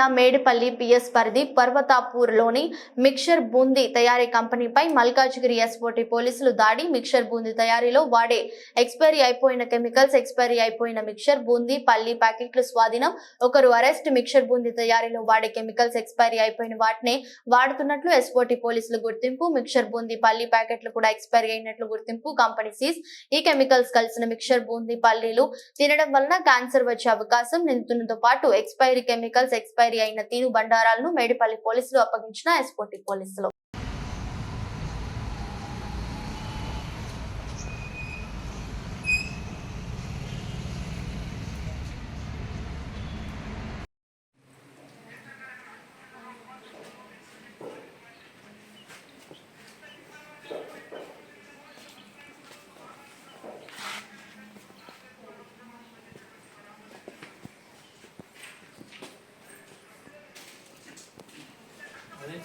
జిల్లా మేడిపల్లి పిఎస్ పరిధి పర్వతాపూర్లోని మిక్చర్ బూందీ తయారీ కంపెనీపై మల్కాజ్గిరి ఎస్ఓటీ పోలీసులు దాడి. మిక్చర్ బూందీ తయారీలో వాడే ఎక్స్పైరీ అయిపోయిన కెమికల్స్, ఎక్స్పైరీ అయిపోయిన మిక్చర్ బూందీ పల్లి ప్యాకెట్లు స్వాధీనం. ఒకరు అరెస్ట్. మిక్చర్ బూందీ తయారీలో వాడే కెమికల్స్ ఎక్స్పైరీ అయిపోయిన వాటినే వాడుతున్నట్లు ఎస్ఓటీ పోలీసులు గుర్తింపు. మిక్చర్ బూందీ పల్లి ప్యాకెట్లు కూడా ఎక్స్పైరీ అయినట్లు గుర్తింపు. Company seize. ఈ కెమికల్స్ కలిసిన మిక్చర్ బూందీ పల్లీలు తినడం వలన క్యాన్సర్ వచ్చే అవకాశం. నిందితునితో పాటు ఎక్స్పైరీ కెమికల్స్, ఎక్స్పైరీ అయిన తీను బండారాలను మేడిపల్లి పోలీసులు అప్పగించిన ఎస్ఓటీ పోలీసులు. అదే